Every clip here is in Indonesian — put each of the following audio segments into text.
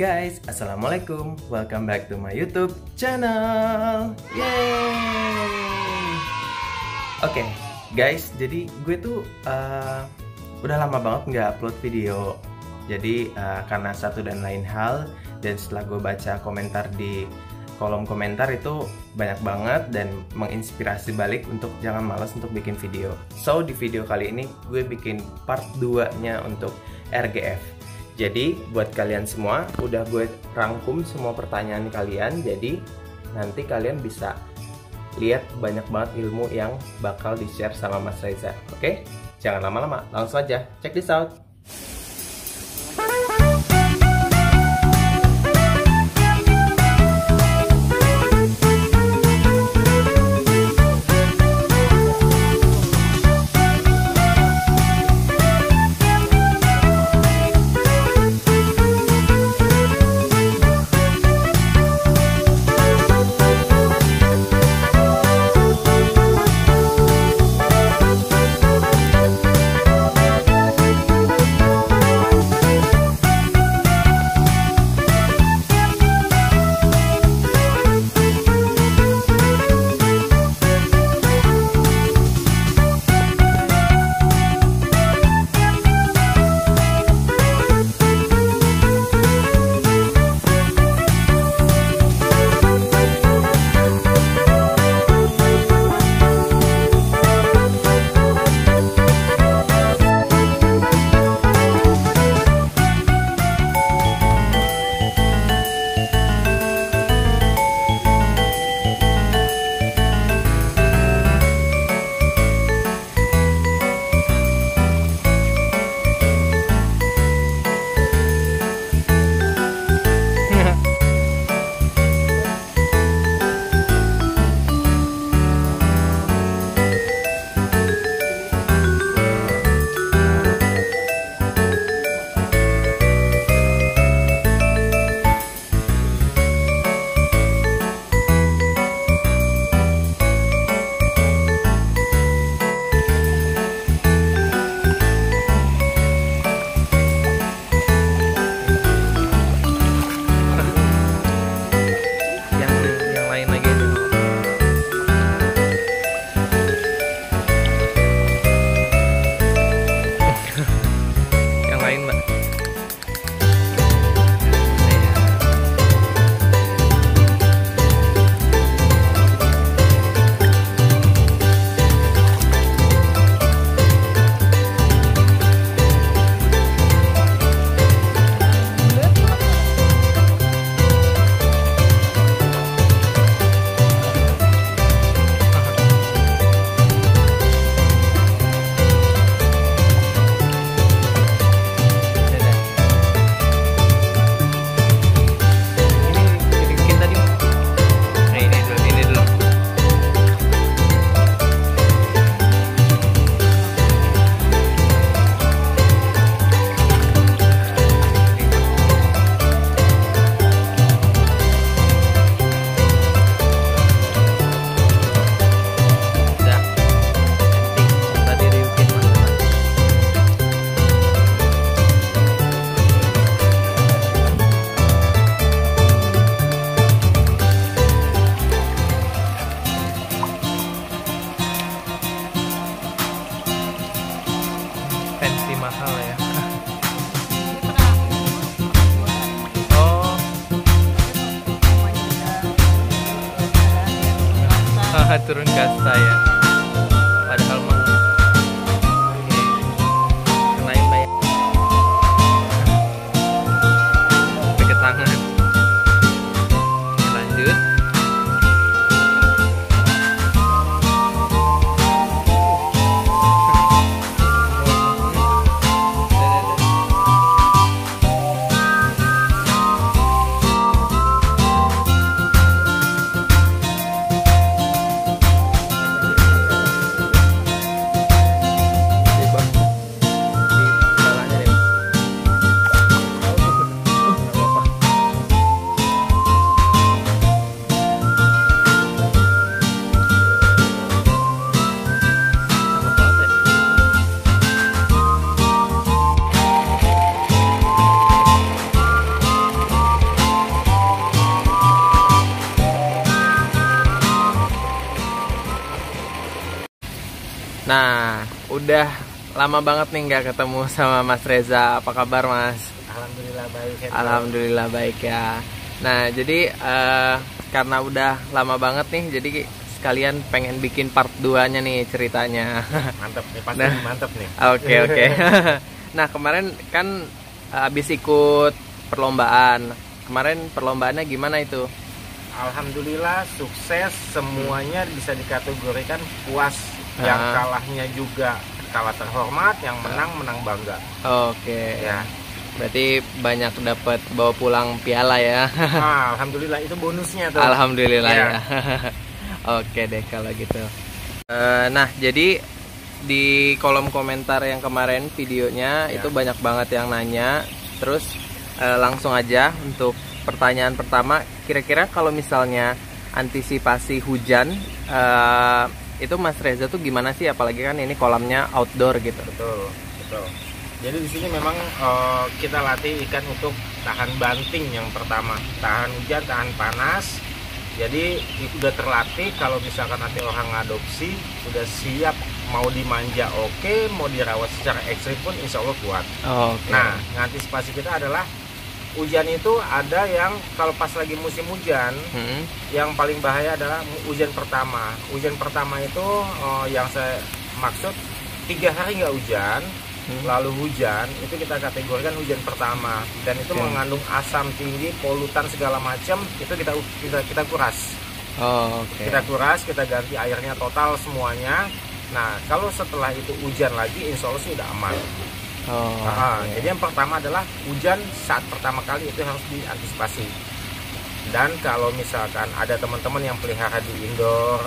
Guys, assalamualaikum. Welcome back to my YouTube channel. Yeay. Oke, guys, jadi gue tuh udah lama banget nggak upload video. Jadi karena satu dan lain hal, dan setelah gue baca komentar di kolom komentar itu banyak banget dan menginspirasi balik untuk jangan malas untuk bikin video. So di video kali ini gue bikin part 2-nya untuk RGF. Jadi buat kalian semua udah gue rangkum semua pertanyaan kalian. Jadi nanti kalian bisa lihat banyak banget ilmu yang bakal di-share sama Mas Reza. Oke? Jangan lama-lama, langsung aja check this out. Mahal ya. Oh, turun kasta ya. Padahal mah lain bayar. Pakai tangan. Lanjut. Nah, udah lama banget nih nggak ketemu sama Mas Reza. Apa kabar, Mas? Alhamdulillah baik. Alhamdulillah baik ya. Nah, jadi karena udah lama banget nih, jadi sekalian pengen bikin part 2-nya nih ceritanya. Mantap nih, pasti Nah. mantap nih. Oke. Nah, kemarin kan habis ikut perlombaan. Kemarin perlombaannya gimana itu? Alhamdulillah sukses, semuanya bisa dikategorikan puas. Yang kalahnya juga kalah terhormat, yang menang bangga. Oke. Ya. Berarti banyak dapat bawa pulang piala ya. Alhamdulillah itu bonusnya tuh. Alhamdulillah Ya. ya. Oke deh kalau gitu. Nah, jadi di kolom komentar yang kemarin videonya Ya. itu banyak banget yang nanya. Terus langsung aja untuk pertanyaan pertama, kira-kira kalau misalnya antisipasi hujan, itu Mas Reza tuh gimana sih? Apalagi kan ini kolamnya outdoor gitu. Betul. Jadi di sini memang kita latih ikan untuk tahan banting yang pertama, tahan hujan, tahan panas. Jadi udah terlatih kalau misalkan nanti orang ngadopsi udah siap, mau dimanja oke, mau dirawat secara ekstrim pun insya Allah kuat. Oke. Nah, antisipasi kita adalah hujan itu ada yang kalau pas lagi musim hujan, yang paling bahaya adalah hujan pertama. Hujan pertama itu yang saya maksud 3 hari nggak hujan, lalu hujan itu kita kategorikan hujan pertama, dan itu mengandung asam tinggi, polutan segala macam, itu kita kuras. Kita kuras, kita ganti airnya total semuanya. Nah, kalau setelah itu hujan lagi, insya Allah sih udah aman. Jadi yang pertama adalah hujan saat pertama kali itu harus diantisipasi. Dan kalau misalkan ada teman-teman yang pelihara di indoor,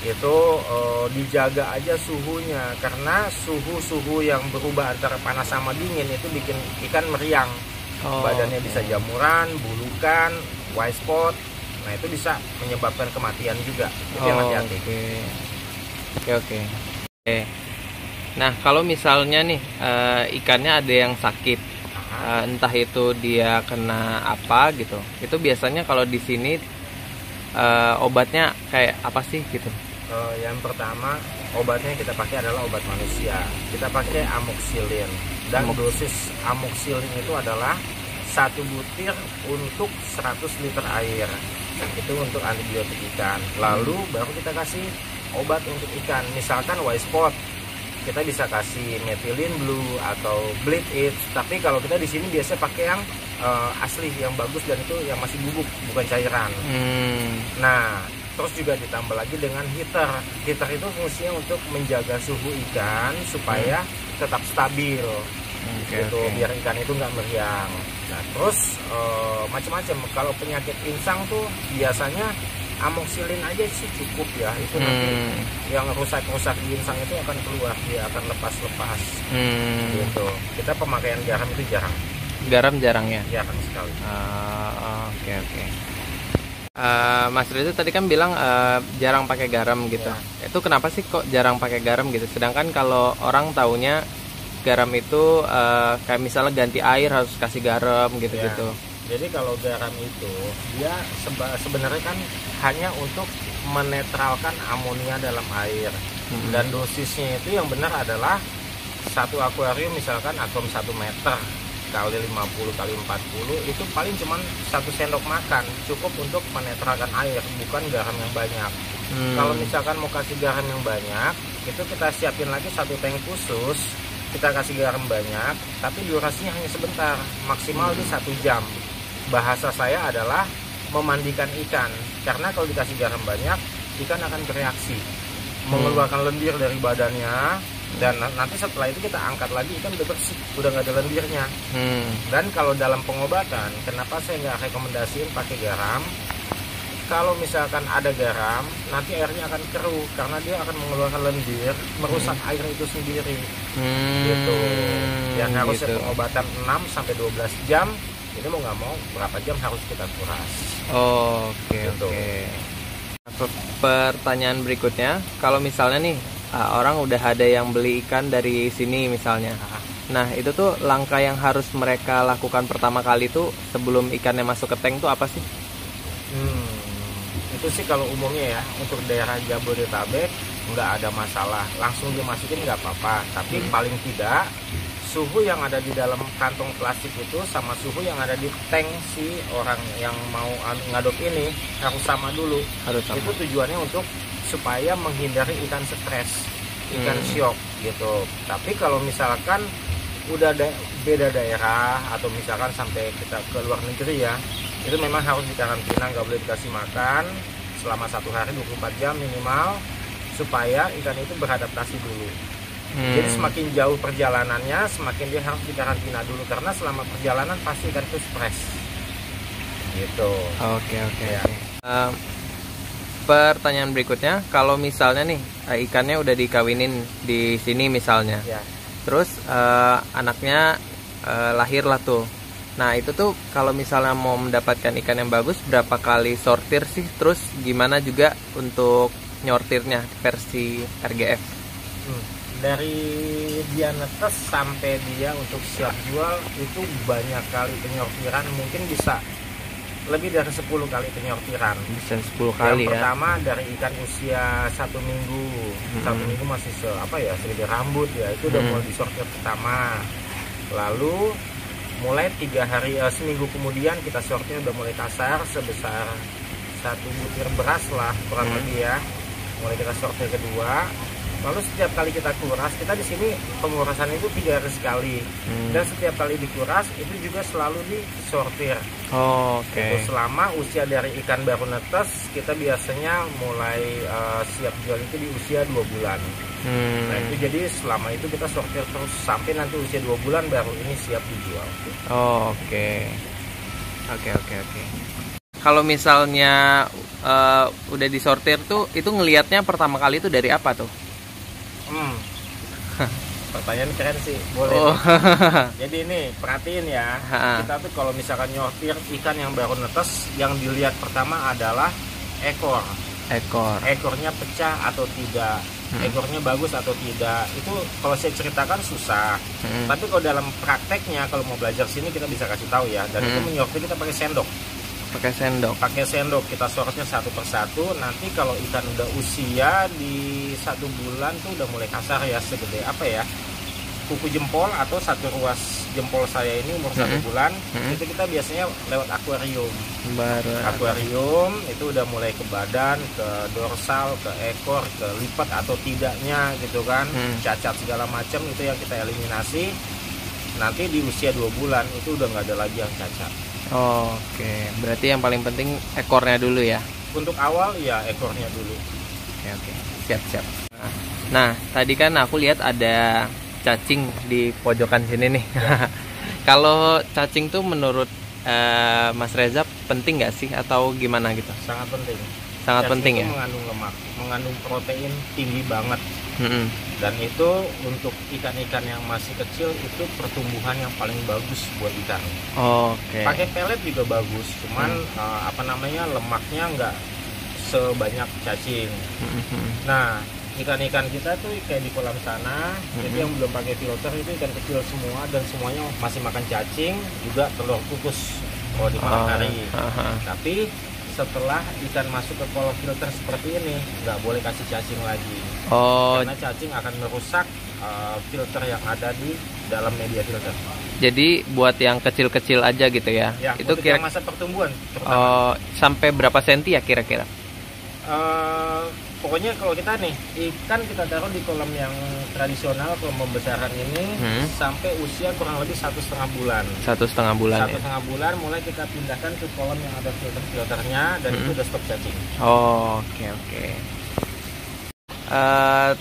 itu dijaga aja suhunya, karena suhu yang berubah antara panas sama dingin itu bikin ikan meriang. Badannya bisa jamuran, bulukan, white spot. Nah, itu bisa menyebabkan kematian juga. Itu yang hati-hati. Oke. Nah, kalau misalnya nih ikannya ada yang sakit, entah itu dia kena apa gitu, itu biasanya kalau di sini obatnya kayak apa sih gitu? Yang pertama, obatnya kita pakai adalah obat manusia. Kita pakai amoxicillin, dan dosis amoxicillin itu adalah 1 butir untuk 100 liter air. Itu untuk antibiotik ikan. Lalu baru kita kasih obat untuk ikan. Misalkan white spot, kita bisa kasih methylene blue atau bleed it. Tapi kalau kita di sini biasa pakai yang asli, yang bagus, dan itu yang masih bubuk, bukan cairan. Nah, terus juga ditambah lagi dengan heater. Heater itu fungsinya untuk menjaga suhu ikan supaya tetap stabil. Biar ikan itu nggak meriang. Nah, terus macam-macam. Kalau penyakit insang tuh biasanya amoxicillin aja sih cukup ya. Itu nanti yang rusak-rusak di insang itu akan keluar, dia akan lepas gitu. Kita pemakaian garam itu jarang. Garam jarang ya? Jarang sekali. Oke. Mas Reza tadi kan bilang jarang pakai garam gitu. Itu kenapa sih kok jarang pakai garam gitu? Sedangkan kalau orang taunya garam itu kayak misalnya ganti air harus kasih garam gitu-gitu. Jadi kalau garam itu dia sebenarnya kan hanya untuk menetralkan amonia dalam air. Dan dosisnya itu yang benar adalah satu akuarium, misalkan akuarium 1 meter kali 50 kali 40, itu paling cuman 1 sendok makan cukup untuk menetralkan air, bukan garam yang banyak. Kalau misalkan mau kasih garam yang banyak, itu kita siapin lagi 1 tank khusus, kita kasih garam banyak, tapi durasinya hanya sebentar, maksimal di 1 jam. Bahasa saya adalah memandikan ikan, karena kalau dikasih garam banyak, ikan akan bereaksi, mengeluarkan lendir dari badannya, dan nanti setelah itu kita angkat lagi, ikan udah bersih, udah nggak ada lendirnya. Dan kalau dalam pengobatan, kenapa saya nggak rekomendasiin pakai garam? Kalau misalkan ada garam, nanti airnya akan keruh, karena dia akan mengeluarkan lendir, merusak air itu sendiri. Gitu. Yang harusnya gitu. Pengobatan 6-12 jam, ini mau nggak mau berapa jam harus kita kuras. Oke. Pertanyaan berikutnya, kalau misalnya nih orang udah ada yang beli ikan dari sini misalnya, nah itu tuh langkah yang harus mereka lakukan pertama kali tuh sebelum ikannya masuk ke tank tuh apa sih? Itu itu sih kalau umumnya ya, untuk daerah Jabodetabek nggak ada masalah, langsung dimasukin nggak apa-apa. Tapi paling tidak suhu yang ada di dalam kantong plastik itu sama suhu yang ada di tank si orang yang mau ngadop ini harus sama dulu. Harus sama. Itu tujuannya untuk supaya menghindari ikan stres, ikan syok gitu. Tapi kalau misalkan udah beda daerah atau misalkan sampai kita ke luar negeri ya, itu memang harus dikarantina, nggak boleh dikasih makan selama 1 hari 24 jam minimal, supaya ikan itu beradaptasi dulu. Jadi semakin jauh perjalanannya, semakin dia harus dikarantina dulu, karena selama perjalanan pasti ikan itu stres. Gitu. Oke. Ya. Pertanyaan berikutnya, kalau misalnya nih ikannya udah dikawinin di sini misalnya, Ya. terus anaknya lahir lah tuh. Nah itu tuh kalau misalnya mau mendapatkan ikan yang bagus, berapa kali sortir sih? Terus gimana juga untuk nyortirnya versi RGF? Dari dia netes sampai dia untuk siap jual itu banyak kali penyortiran, mungkin bisa lebih dari 10 kali penyortiran. Bisa 10 kali Yang ya. pertama dari ikan usia 1 minggu, 1 minggu masih segede rambut ya, itu udah mulai disortir pertama. Lalu mulai 3 hari seminggu kemudian kita sortir udah mulai kasar sebesar 1 butir beras lah kurang lebih ya. Mulai kita sortir kedua. Lalu setiap kali kita kuras, kita di sini pengurasan itu 3 hari sekali. Dan setiap kali dikuras itu juga selalu disortir. Oke. Itu selama usia dari ikan baru netes, kita biasanya mulai siap jual itu di usia 2 bulan. Nah itu jadi selama itu kita sortir terus sampai nanti usia 2 bulan baru ini siap dijual. Oke. Kalau misalnya udah disortir tuh, itu ngelihatnya pertama kali itu dari apa tuh? Pertanyaan keren sih, boleh. Jadi ini perhatiin ya, kita tuh kalau misalkan nyortir ikan yang baru netes, yang dilihat pertama adalah ekor. Ekornya pecah atau tidak, ekornya bagus atau tidak. Itu kalau saya ceritakan susah. Tapi kalau dalam prakteknya, kalau mau belajar sini kita bisa kasih tahu ya. Dan itu menyortir kita pakai sendok. Pakai sendok kita sorotnya satu persatu. Nanti kalau ikan udah usia di 1 bulan tuh udah mulai kasar ya, segede apa ya, kuku jempol atau 1 ruas jempol saya ini umur 1 bulan. Itu kita biasanya lewat akuarium. Akuarium itu udah mulai ke badan, ke dorsal, ke ekor, ke lipat atau tidaknya gitu kan, cacat segala macam itu yang kita eliminasi. Nanti di usia 2 bulan itu udah nggak ada lagi yang cacat. Oke, berarti yang paling penting ekornya dulu ya. Untuk awal ya ekornya dulu. Oke. Siap. Nah, tadi kan aku lihat ada cacing di pojokan sini nih. Kalau cacing tuh menurut Mas Reza penting nggak sih atau gimana gitu? Sangat penting. Sangat Cacing penting itu ya. mengandung lemak, mengandung protein tinggi banget. Dan itu untuk ikan-ikan yang masih kecil itu pertumbuhan yang paling bagus buat ikan. Oke. Pakai pelet juga bagus, cuman lemaknya nggak sebanyak cacing. Nah, ikan-ikan kita tuh kayak di kolam sana, itu yang belum pakai filter itu ikan kecil semua dan semuanya masih makan cacing, juga telur kukus kalau di malam hari. Tapi setelah ikan masuk ke kolam filter seperti ini, nggak boleh kasih cacing lagi. Karena cacing akan merusak filter yang ada di dalam media filter. Jadi buat yang kecil-kecil aja gitu ya? Ya, itu untuk yang masa pertumbuhan terutama. Sampai berapa senti ya kira-kira? Pokoknya kalau kita nih ikan kita taruh di kolam yang tradisional, kolam pembesaran ini sampai usia kurang lebih 1,5 bulan. 1,5 bulan. 1,5 bulan mulai kita pindahkan ke kolam yang ada filternya dan itu udah stop cacing. Oke.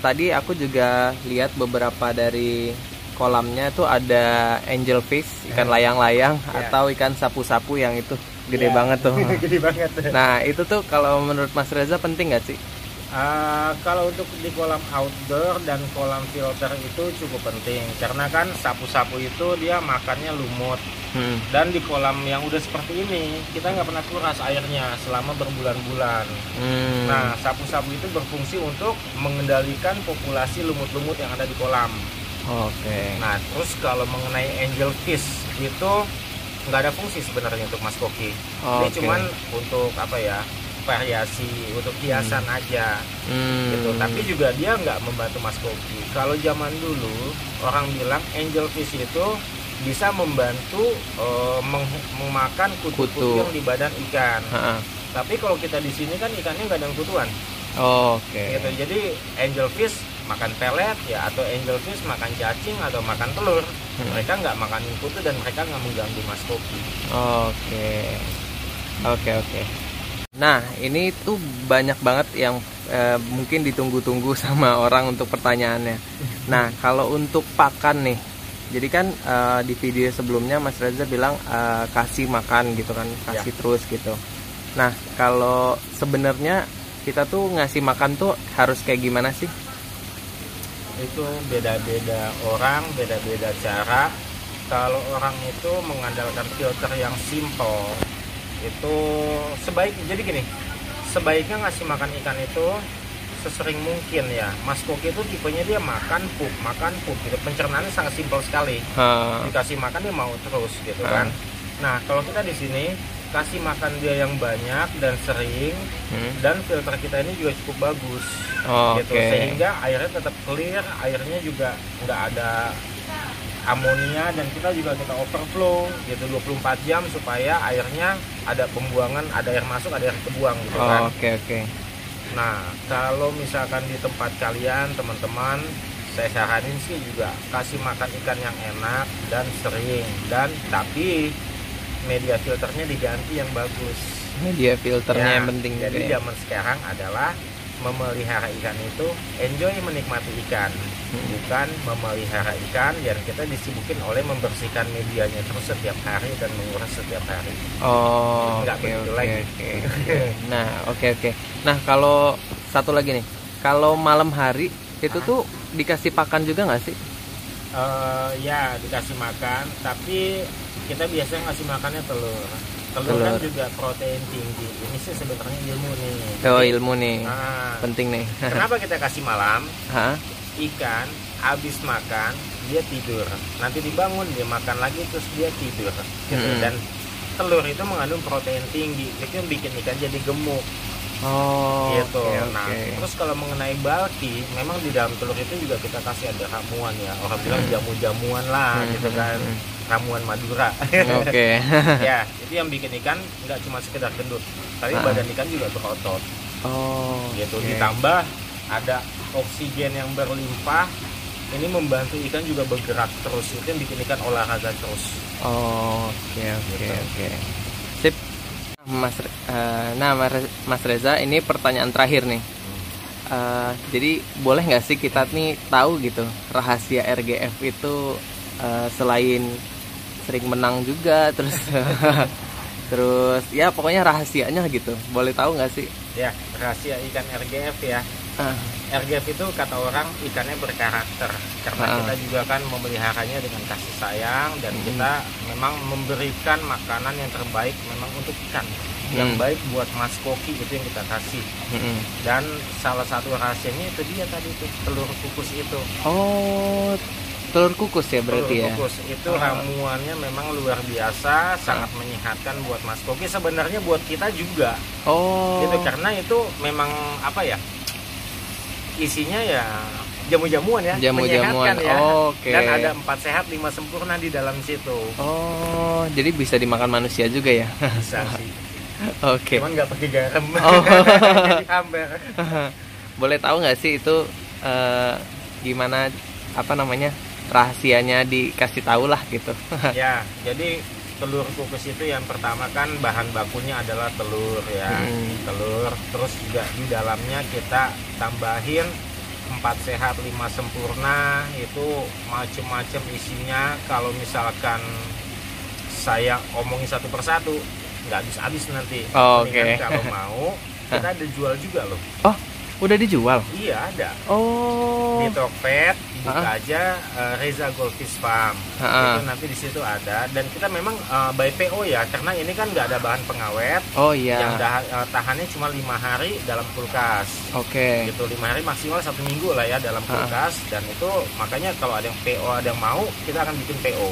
Tadi aku juga lihat beberapa dari kolamnya tuh ada angelfish, ikan layang-layang atau ikan sapu-sapu yang itu gede banget tuh. Gede banget. Nah itu tuh kalau menurut Mas Reza penting nggak sih? Kalau untuk di kolam outdoor dan kolam filter itu cukup penting karena kan sapu-sapu itu dia makannya lumut. Dan di kolam yang udah seperti ini kita nggak pernah kuras airnya selama berbulan-bulan. Nah sapu-sapu itu berfungsi untuk mengendalikan populasi lumut-lumut yang ada di kolam. Oke. Nah terus kalau mengenai angelfish itu nggak ada fungsi sebenarnya untuk Mas Koki. Dia cuman untuk apa ya, variasi untuk hiasan aja gitu. Tapi juga dia nggak membantu Mas Koki. Kalau zaman dulu orang bilang angelfish itu bisa membantu memakan kutu-kutu yang di badan ikan. Tapi kalau kita di sini kan ikannya nggak ada kutuan. Oke. Gitu. Jadi angelfish makan pelet ya, atau angelfish makan cacing atau makan telur. Mereka nggak makan kutu dan mereka nggak mengganggu Mas Koki. Oke. Nah, ini tuh banyak banget yang mungkin ditunggu-tunggu sama orang untuk pertanyaannya. Nah, kalau untuk pakan nih, jadi kan di video sebelumnya Mas Reza bilang kasih makan gitu kan, kasih terus gitu. Nah, kalau sebenarnya kita tuh ngasih makan tuh harus kayak gimana sih? Itu beda-beda orang, beda-beda cara. Kalau orang itu mengandalkan filter yang simple, itu jadi gini, sebaiknya ngasih makan ikan itu sesering mungkin ya. Mas Koki itu tipenya dia makan pup gitu. Pencernaannya sangat simpel sekali. Dikasih makan dia mau terus gitu kan. Nah, kalau kita di sini kasih makan dia yang banyak dan sering, dan filter kita ini juga cukup bagus gitu, sehingga airnya tetap clear, airnya juga nggak ada amonia, dan kita overflow gitu 24 jam supaya airnya ada pembuangan, ada air masuk, ada air kebuang gitu kan. Nah, kalau misalkan di tempat kalian teman-teman, saya saranin sih juga kasih makan ikan yang enak dan sering, tapi media filternya diganti yang bagus. Media filternya yang penting. Jadi zaman sekarang adalah memelihara ikan itu enjoy menikmati ikan, bukan memelihara ikan yang kita disibukin oleh membersihkan medianya terus setiap hari dan menguras setiap hari. Nah, oke. Nah, kalau satu lagi nih, kalau malam hari itu tuh dikasih pakan juga nggak sih? Ya, dikasih makan, tapi kita biasanya ngasih makannya telur kan juga protein tinggi. Ini sih sebenarnya ilmu nih. Ilmu nih. Penting nih. Kenapa kita kasih malam? Ikan habis makan dia tidur, nanti dibangun dia makan lagi terus dia tidur gitu. Dan telur itu mengandung protein tinggi, itu yang bikin ikan jadi gemuk. Gitu. Nah, terus kalau mengenai bulky, memang di dalam telur itu juga kita kasih ada ramuan ya. Orang bilang jamu-jamuan lah gitu kan. Ramuan Madura. Ya, itu yang bikin ikan nggak cuma sekedar gendut, tapi badan ikan juga berotot. Gitu. Ditambah ada oksigen yang berlimpah. Ini membantu ikan juga bergerak terus. Itu yang bikin ikan olahraga terus. Oke. Sip. Mas Reza, ini pertanyaan terakhir nih. Jadi boleh nggak sih kita nih tahu gitu rahasia RGF itu, selain sering menang juga, terus ya pokoknya rahasianya gitu, boleh tahu nggak sih? Ya, rahasia ikan RGF ya. RGF itu kata orang ikannya berkarakter, karena kita juga kan memeliharanya dengan kasih sayang, dan kita memang memberikan makanan yang terbaik memang untuk ikan. Yang baik buat Mas Koki itu yang kita kasih. Dan salah satu rahasianya itu dia tadi itu telur kukus itu. Telur kukus ya berarti. Telur kukus itu ramuannya memang luar biasa, sangat menyehatkan buat Mas Koki, sebenarnya buat kita juga. Gitu, karena itu memang apa ya, isinya ya jamu-jamuan ya, menyehatkan ya. Dan ada 4 sehat 5 sempurna di dalam situ. Jadi bisa dimakan manusia juga ya? Bisa sih. Cuman nggak pakai garam. Boleh tahu nggak sih itu gimana, apa namanya, rahasianya, dikasih tahu lah gitu. Ya, jadi telur kukus itu yang pertama kan bahan bakunya adalah telur ya. Telur, terus juga di dalamnya kita tambahin 4 sehat 5 sempurna, itu macem-macem isinya. Kalau misalkan saya omongin satu persatu nggak habis-habis nanti. Kalau mau kita ada jual juga loh. Udah dijual? Iya, ada. Di Tokped buka aja Reza Goldfish Farm. Itu nanti di situ ada, dan kita memang by PO ya, karena ini kan nggak ada bahan pengawet. Yang tahannya cuma 5 hari dalam kulkas. Gitu, 5 hari maksimal 1 minggu lah ya dalam kulkas. Dan itu makanya kalau ada yang PO, ada yang mau, kita akan bikin PO.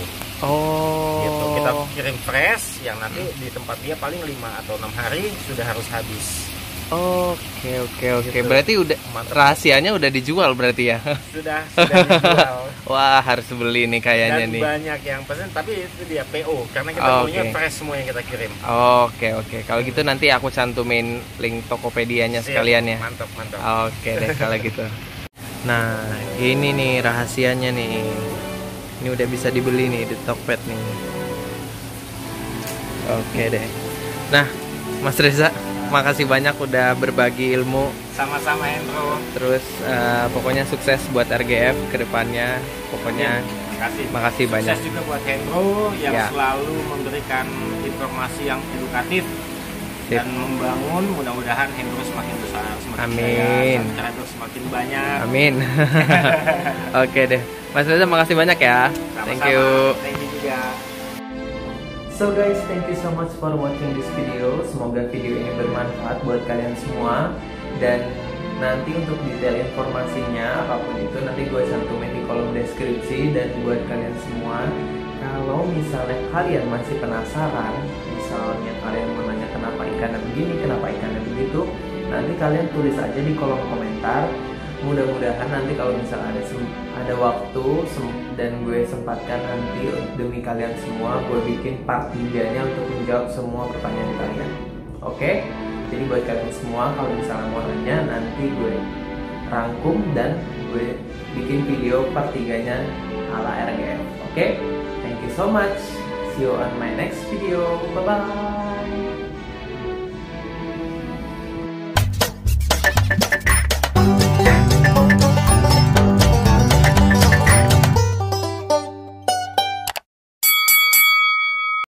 Gitu, kita kirim fresh yang nanti di tempat dia paling 5 atau 6 hari sudah harus habis. Oke. Gitu. Berarti udah Mantap. rahasianya udah dijual berarti ya? Sudah dijual. Wah, harus beli nih kayaknya Dan nih. banyak yang pesen, tapi itu dia PO karena kita punya fresh semua yang kita kirim. Oke. Kalau gitu nanti aku cantumin link Tokopedia-nya Siap. sekalian ya. Mantap. Oke deh kalau gitu. Nah, ini nih rahasianya nih. Ini udah bisa dibeli nih di Tokped nih. Oke deh. Nah, Mas Reza, makasih banyak udah berbagi ilmu. Sama-sama Hendro. Terus pokoknya sukses buat RGF ke depannya. Pokoknya makasih banyak. Sukses juga buat Hendro yang Ya. selalu memberikan informasi yang edukatif dan membangun. Mudah-mudahan Hendro semakin besar, semakin Amin. jaya, subscriber semakin banyak. Amin. Oke deh. Mas Reza makasih banyak ya. Sama-sama. Thank you. Thank you juga. So guys, thank you so much for watching this video. Semoga video ini bermanfaat buat kalian semua. Dan nanti untuk detail informasinya apapun itu nanti gue cantumin di kolom deskripsi. Dan buat kalian semua, kalau misalnya kalian masih penasaran, misalnya kalian mau nanya kenapa ikannya begini, kenapa ikannya begitu, nanti kalian tulis aja di kolom komentar. Mudah-mudahan nanti kalau misalnya ada waktu dan gue sempatkan nanti demi kalian semua, gue bikin part 3-nya untuk menjawab semua pertanyaan kalian. Oke? Jadi buat kalian semua kalau misalnya mau nanya, nanti gue rangkum dan gue bikin video part 3-nya ala RGF. Oke? Thank you so much. See you on my next video. Bye-bye.